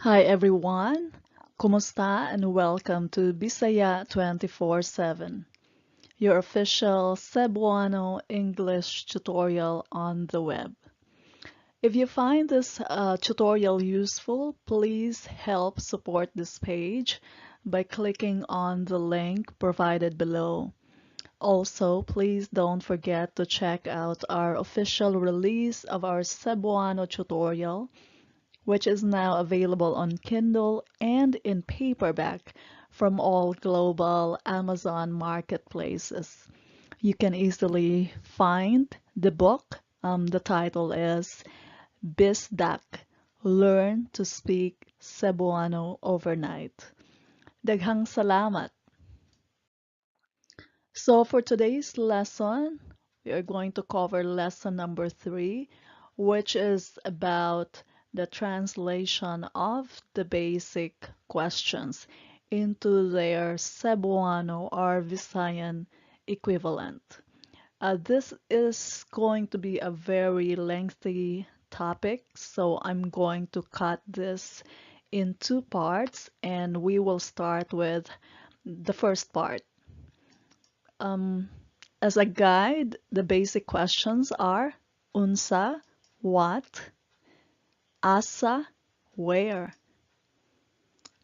Hi everyone, kumusta and welcome to Bisaya 24/7, your official Cebuano English tutorial on the web. If you find this tutorial useful, please help support this page by clicking on the link provided below. Also, please don't forget to check out our official release of our Cebuano tutorial, which is now available on Kindle and in paperback from all global Amazon marketplaces. You can easily find the book. The title is Bisdak, Learn to Speak Cebuano Overnight. Daghang salamat! So for today's lesson, we are going to cover lesson number 3, which is about the translation of the basic questions into their Cebuano or Visayan equivalent. This is going to be a very lengthy topic, so I'm going to cut this in two parts, and we will start with the first part. Um, as a guide, the basic questions are unsa, what, asa, where,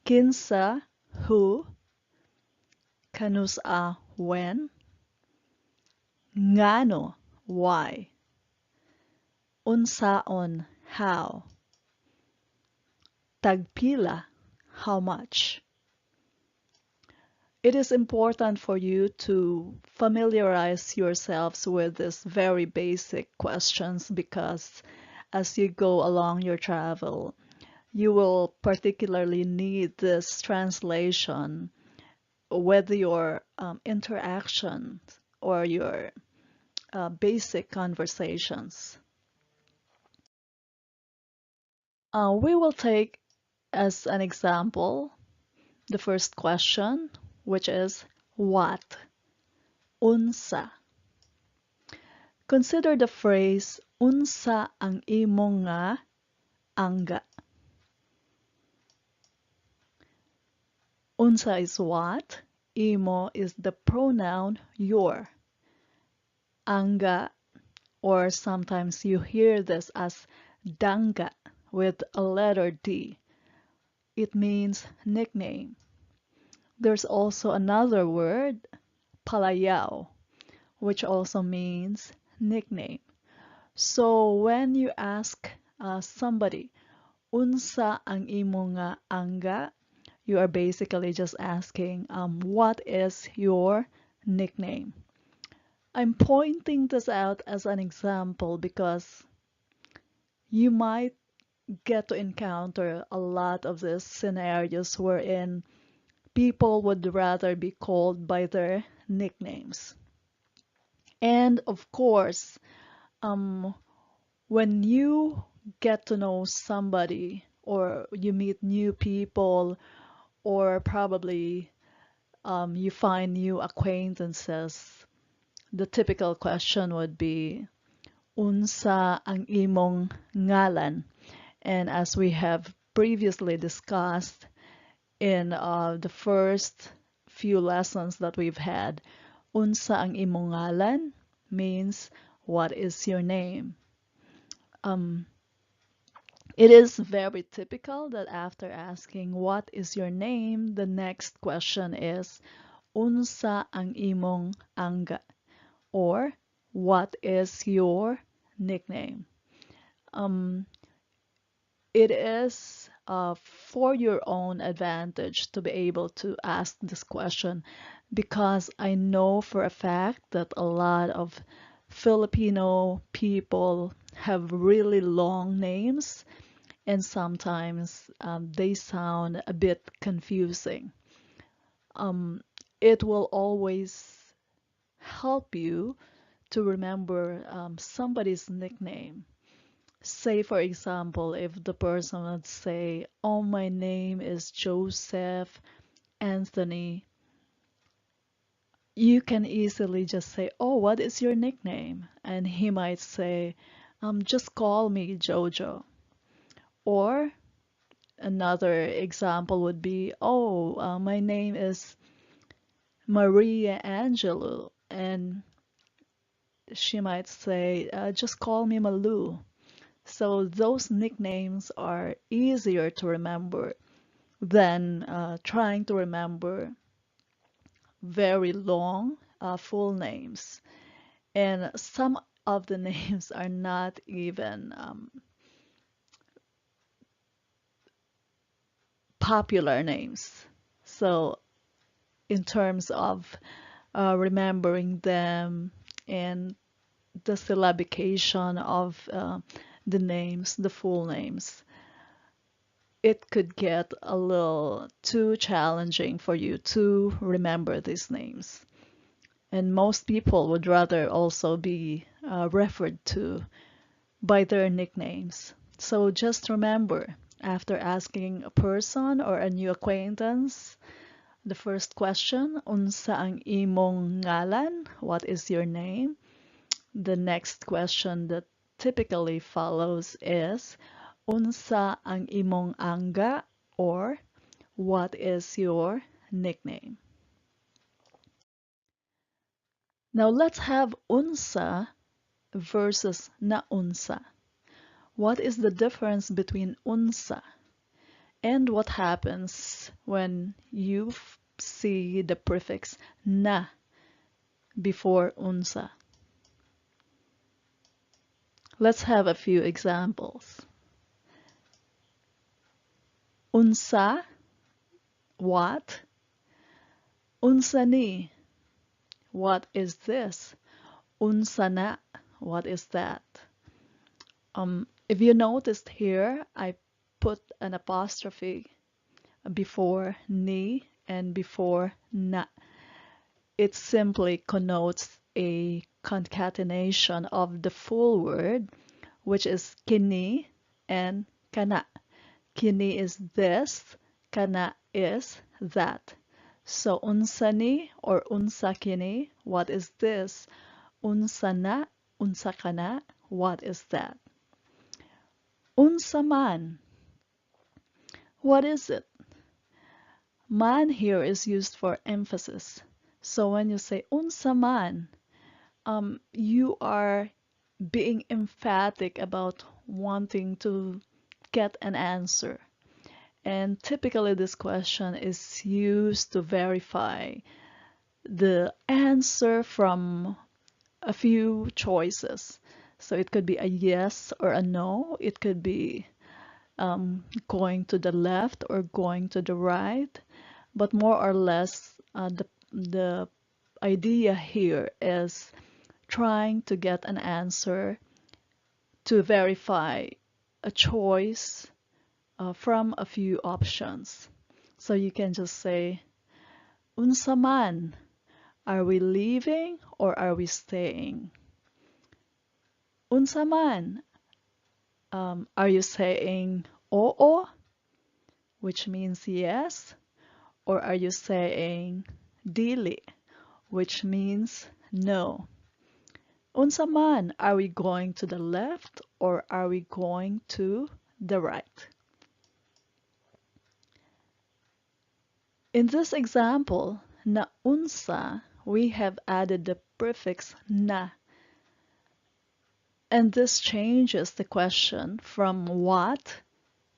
kinsa, who, kanusa, when, ngano, why, unsaon, how, tagpila, how much. It is important for you to familiarize yourselves with these very basic questions because as you go along your travel, you will particularly need this translation with your interactions or your basic conversations. We will take as an example the first question, which is what? Unsa. Consider the phrase unsa ang imong nga angga. Unsa is what? Imo is the pronoun your. Angga, or sometimes you hear this as danga with a letter D. It means nickname. There's also another word, palayao, which also means nickname. So when you ask somebody, unsa ang imo nga angga, you are basically just asking, what is your nickname? I'm pointing this out as an example because you might get to encounter a lot of these scenarios wherein people would rather be called by their nicknames. And of course, um, when you get to know somebody or you meet new people or probably you find new acquaintances, the typical question would be, unsa ang imong ngalan? And as we have previously discussed in the first few lessons that we've had, unsa ang imong ngalan means what is your name? It is very typical that after asking what is your name, the next question is unsa ang imong angga, or what is your nickname? It is for your own advantage to be able to ask this question because I know for a fact that a lot of Filipino people have really long names and sometimes they sound a bit confusing. It will always help you to remember somebody's nickname. Say, for example, if the person would say, oh, my name is Joseph Anthony, you can easily just say, oh, what is your nickname? And he might say, just call me Jojo. Or Another example would be, oh, my name is Maria Angelou, and she might say, just call me Malu. So those nicknames are easier to remember than trying to remember very long full names. And some of the names are not even popular names. So in terms of remembering them and the syllabication of the names, the full names, it could get a little too challenging for you to remember these names. And most people would rather also be referred to by their nicknames. So just remember, after asking a person or a new acquaintance, the first question, unsa ang imong ngalan? What is your name? The next question that typically follows is, unsa ang imong angga? Or, what is your nickname? Now let's have unsa versus naunsa. What is the difference between unsa? And what happens when you see the prefix na before unsa? Let's have a few examples. Unsa, what? Unsa ni, what is this? Unsa na, what is that? If you noticed here, I put an apostrophe before ni and before na. It simply connotes a concatenation of the full word, which is kini and kana. Kini is this, kana is that. So unsa ni or unsa kini, what is this? Unsa na, unsa kana, what is that? Unsa man, what is it? Man here is used for emphasis. So when you say unsa man, you are being emphatic about wanting to get an answer. And typically this question is used to verify the answer from a few choices. So it could be a yes or a no. It could be going to the left or going to the right. But more or less, the idea here is trying to get an answer to verify a choice from a few options. So you can just say, unsa man, are we leaving or are we staying? Unsa man, are you saying oo, which means yes, or are you saying dili, which means no? Unsa man, are we going to the left or are we going to the right? In this example, na unsa, we have added the prefix na, and this changes the question from what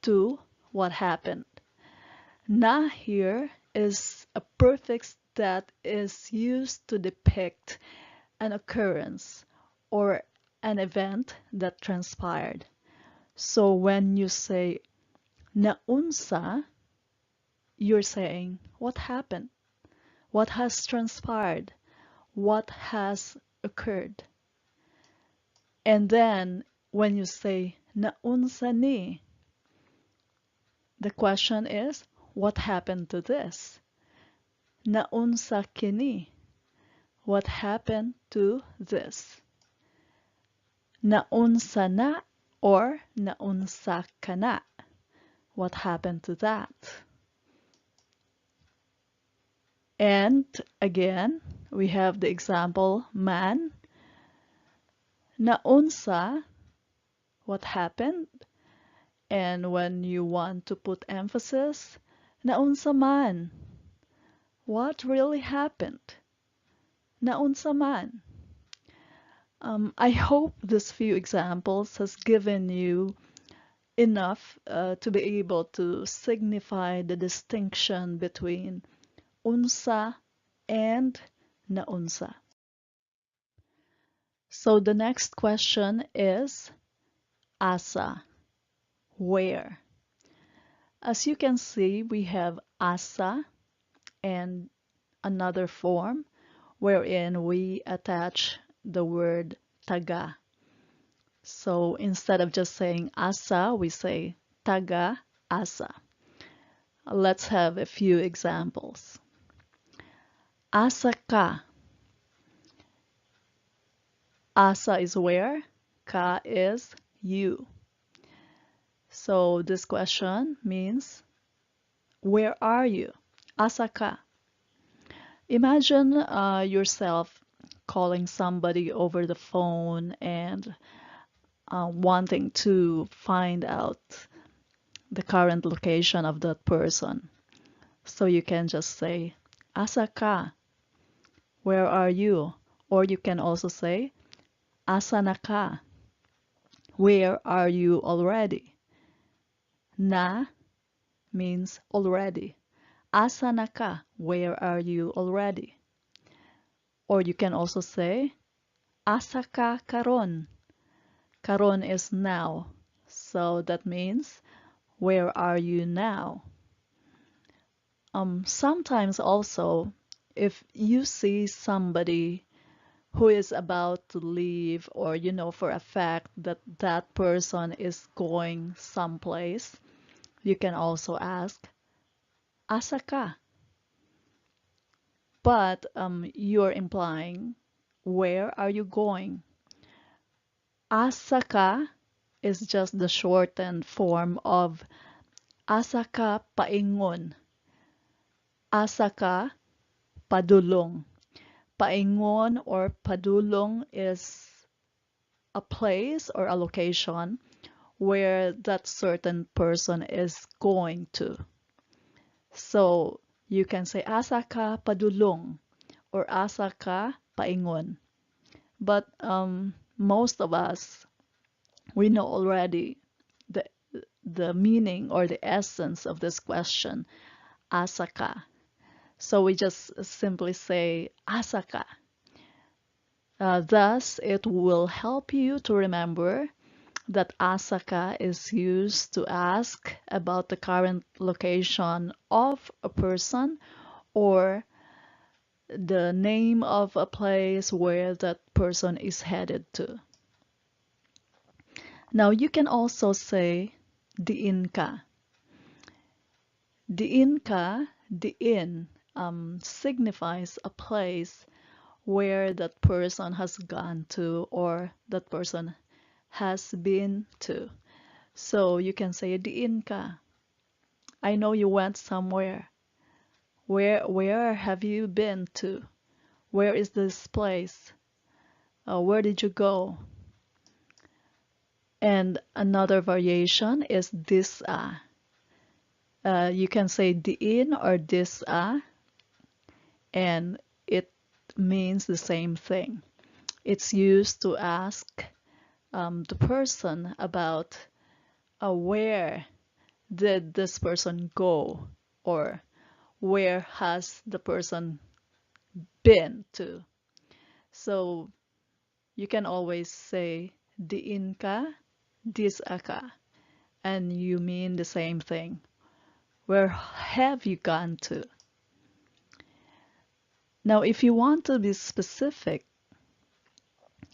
to what happened. Na here is a prefix that is used to depict an occurrence or an event that transpired. So when you say naunsa, you're saying what happened, what has transpired, what has occurred. And then when you say naunsa ni, the question is what happened to this? Naunsa kini, what happened to this? Naunsa na or naunsa kana, what happened to that? And again, we have the example man. Naunsa, what happened? And when you want to put emphasis, naunsa man? What really happened? Naunsa man? I hope this few examples has given you enough to be able to signify the distinction between unsa and naunsa. So the next question is asa, where? As you can see, we have asa and another form wherein we attach the word taga. So instead of just saying asa, we say taga asa. Let's have a few examples. Asa ka. Asa is where, ka is you. So this question means, where are you? Asa ka. Imagine yourself calling somebody over the phone and wanting to find out the current location of that person. So you can just say, asa ka, where are you? Or you can also say, asa na ka, where are you already? Na means already. Asa na ka, where are you already? Or you can also say, asa ka karon. Karon is now. So that means, where are you now? Sometimes also, if you see somebody who is about to leave, or you know for a fact that that person is going someplace, you can also ask, asa ka? But you're implying, where are you going? Asa ka is just the shortened form of asa ka paingon. Asa ka padulong. Paingon or padulong is a place or a location where that certain person is going to. So you can say asa ka padulong or asa ka paingon. But most of us, we know already the the meaning or the essence of this question, asa ka. So we just simply say asa ka. Thus, it will help you to remember that asa ka is used to ask about the current location of a person or the name of a place where that person is headed to. Now you can also say diin ka. Diin ka, diin signifies a place where that person has gone to or that person has been to. So you can say diin ka. I know you went somewhere. Where have you been to? Where is this place? Where did you go? And another variation is disa. You can say diin or disa, and it means the same thing. It's used to ask the person about where did this person go, or where has the person been to. So you can always say diin ka, disa ka, and you mean the same thing. Where have you gone to? Now, if you want to be specific,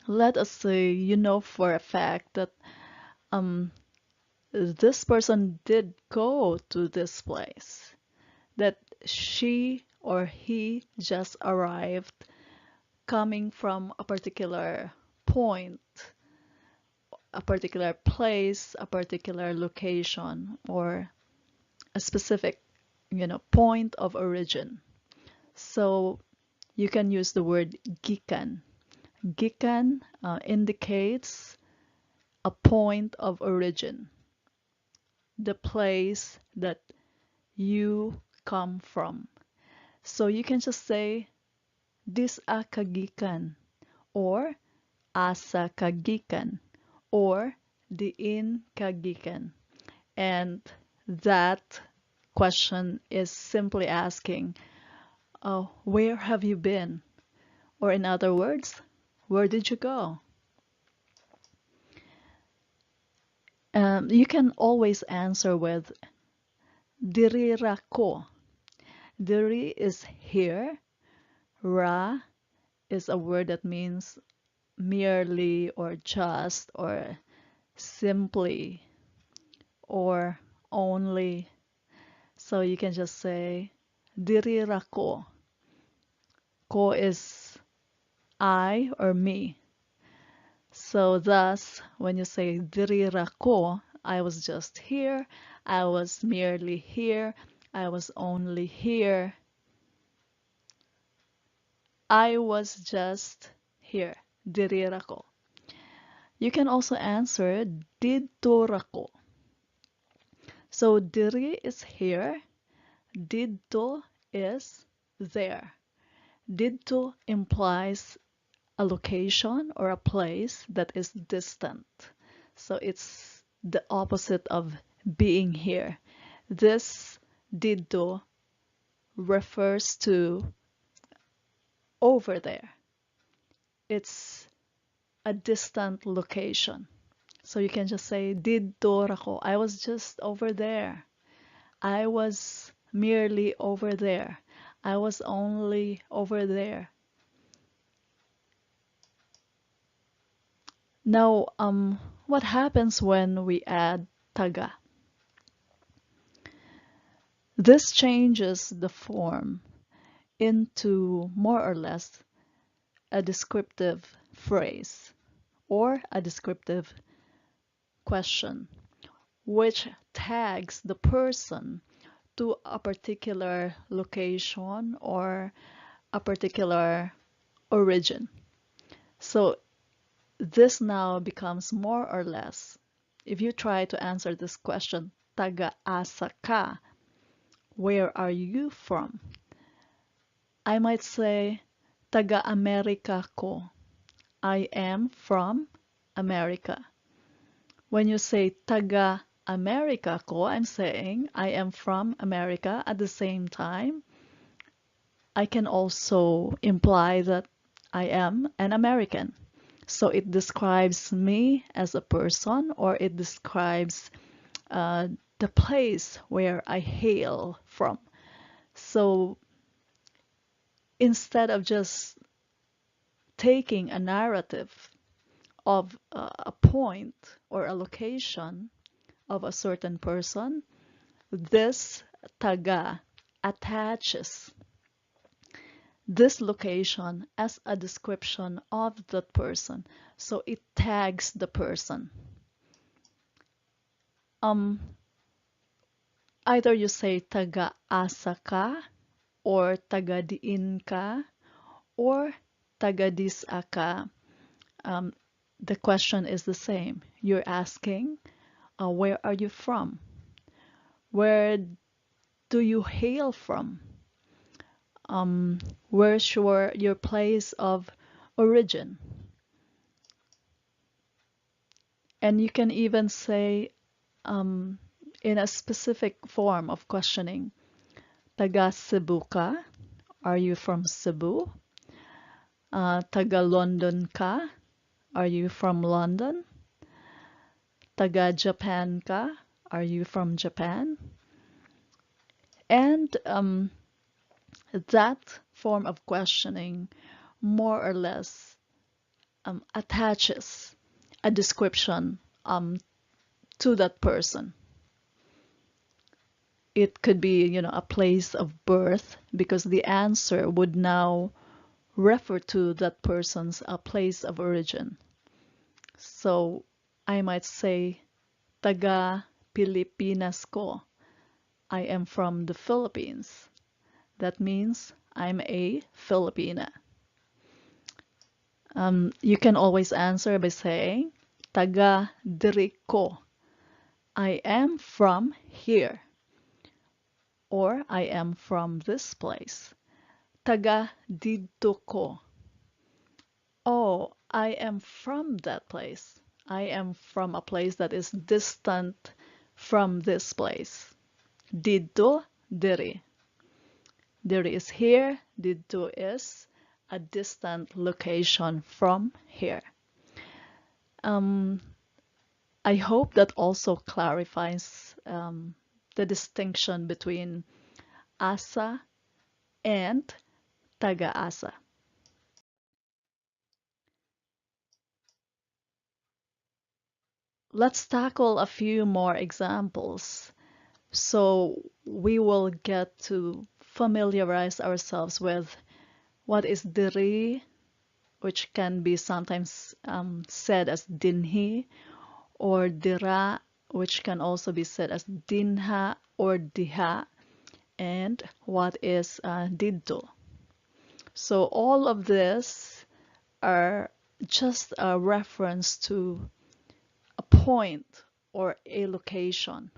let us say you know for a fact that um, this person did go to this place, that she or he just arrived coming from a particular point, a particular place, a particular location, or a specific, point of origin. So you can use the word gikan. Gikan indicates a point of origin. the place that you come from. So you can just say, dis a kagikan, or asa kagikan, or diin kagikan. And that question is simply asking, where have you been? Or in other words, where did you go? You can always answer with diri rako. Diri is here. Ra is a word that means merely or just or simply or only. So you can just say diri rako. Ko is I or me. So thus, when you say diri rako, I was just here, I was merely here, I was only here, I was just here, diri rako. You can also answer didto rako. So diri is here, didto is there. Didto implies a location or a place that is distant. So it's the opposite of being here. This didto refers to over there. It's a distant location. So you can just say didto rako. I was just over there. I was merely over there. I was only over there. Now, what happens when we add taga? This changes the form into more or less a descriptive phrase or a descriptive question, which tags the person to a particular location or a particular origin. So this now becomes more or less, if you try to answer this question, taga asa ka, where are you from? I might say, taga Amerika ko. I am from America. When you say taga Amerika ko, I'm saying I am from America. At the same time, I can also imply that I am an American. So it describes me as a person, or it describes the place where I hail from. So instead of just taking a narrative of a point or a location of a certain person, this taga attaches this location as a description of that person. So it tags the person. Either you say taga asa ka, or taga diin ka, or taga dis ka. The question is the same. You're asking, where are you from? Where do you hail from? Where's your place of origin? And you can even say, in a specific form of questioning, taga Cebu ka? Are you from Cebu? Taga London ka? Are you from London? Taga Japan ka? Are you from Japan? And that form of questioning more or less attaches a description to that person. It could be, a place of birth, because the answer would now refer to that person's place of origin. So I might say, taga Pilipinas ko. I am from the Philippines. That means I'm a Filipina. You can always answer by saying, taga diri ko. I am from here, or I am from this place. Taga dito ko. Oh, I am from that place. I am from a place that is distant from this place. Dito, diri. Diri is here. Dito is a distant location from here. Um, I hope that also clarifies the distinction between asa and taga-asa. Let's tackle a few more examples so we will get to familiarize ourselves with what is diri, which can be sometimes said as dinhi, or dira, which can also be said as dinha or diha, and what is diddo. So all of this are just a reference to a point or a location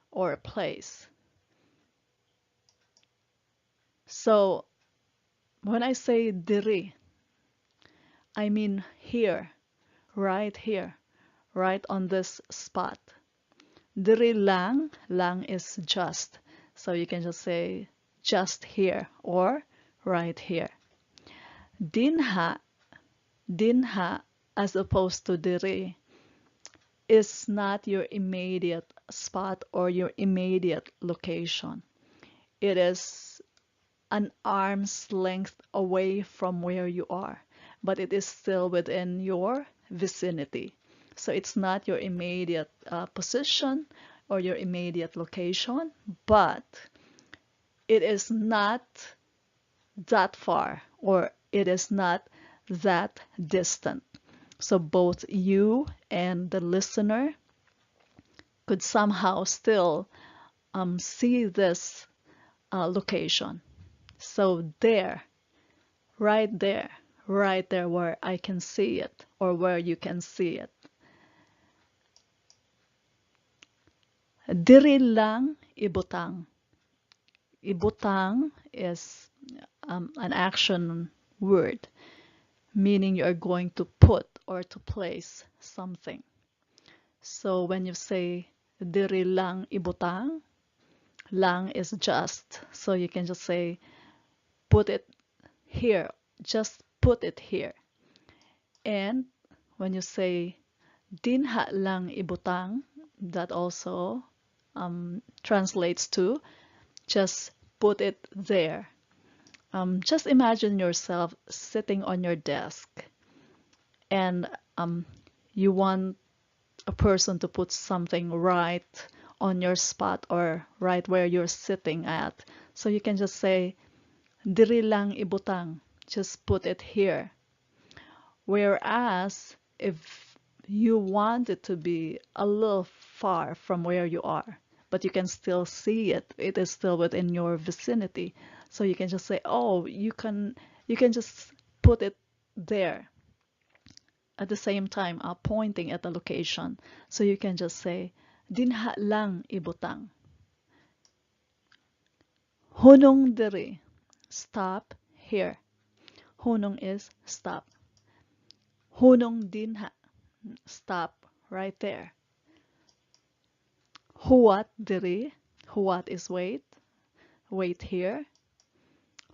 or a place. So when I say diri, I mean here, right on this spot. Diri lang, lang is just. So you can just say just here or right here. Dinha, dinha, as opposed to diri, is not your immediate spot or your immediate location. It is an arm's length away from where you are, but it is still within your vicinity. So it's not your immediate position or your immediate location, but it is not that far or it is not that distant. So both you and the listener could somehow still see this location. So right there, right there where I can see it or where you can see it. Diri lang ibutang. Ibutang is an action word, meaning you are going to put or to place something. So when you say diri lang ibutang, lang is just. So you can just say put it here, just put it here. And when you say dinha lang ibutang, that also translates to just put it there. Just imagine yourself sitting on your desk and you want a person to put something right on your spot or right where you're sitting at. So you can just say, diri lang ibutang, just put it here. Whereas if you want it to be a little far from where you are, but you can still see it, it is still within your vicinity. So you can just say, oh, you can just put it there at the same time pointing at the location. So you can just say, dinha lang ibutang. Hunong diri, stop here. Hunong is stop. Hunong dinha, stop right there. Huwat diri, huwat is wait, wait here.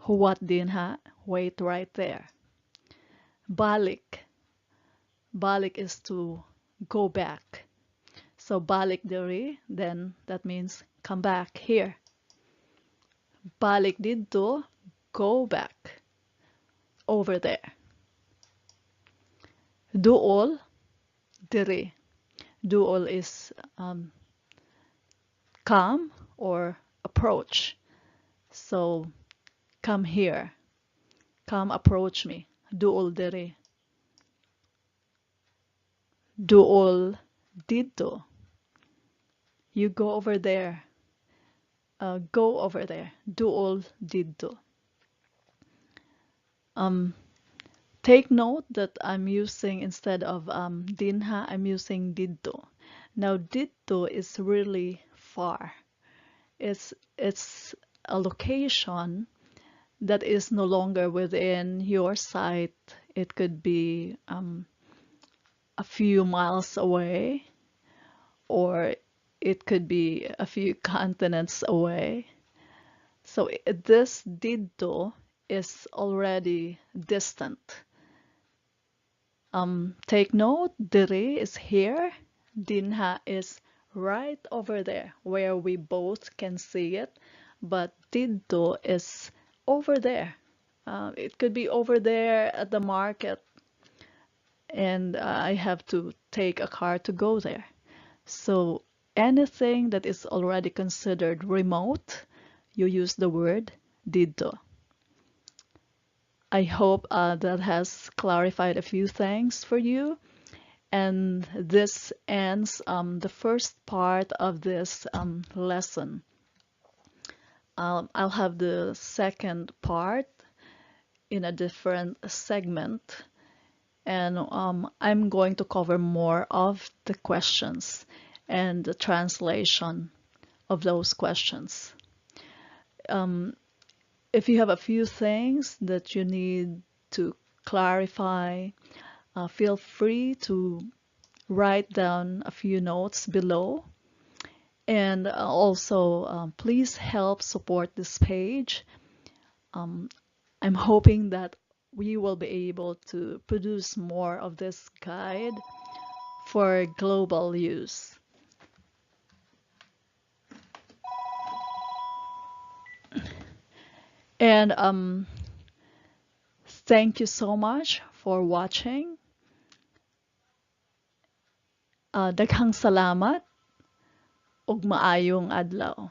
Huwat dinha, wait right there. Balik, balik is to go back. So balik diri, then that means come back here. Balik dito, go back over there. Duol diri. Duol is come or approach. So come here. Come approach me. Duol diri. Duol dito. You go over there. Go over there. Duol dito. Take note that I'm using, instead of dinha, I'm using didto. Now, dito is really far. It's a location that is no longer within your sight. It could be a few miles away, or it could be a few continents away. So this dito is already distant. Take note, dire is here, dinha is right over there where we both can see it, but dito is over there. It could be over there at the market, and I have to take a car to go there. So anything that is already considered remote, you use the word dito. I hope that has clarified a few things for you. And this ends the first part of this lesson. I'll have the second part in a different segment, and I'm going to cover more of the questions and the translation of those questions. If you have a few things that you need to clarify, feel free to write down a few notes below. And also, please help support this page. I'm hoping that we will be able to produce more of this guide for global use. And thank you so much for watching. Daghang salamat ug maayong adlaw.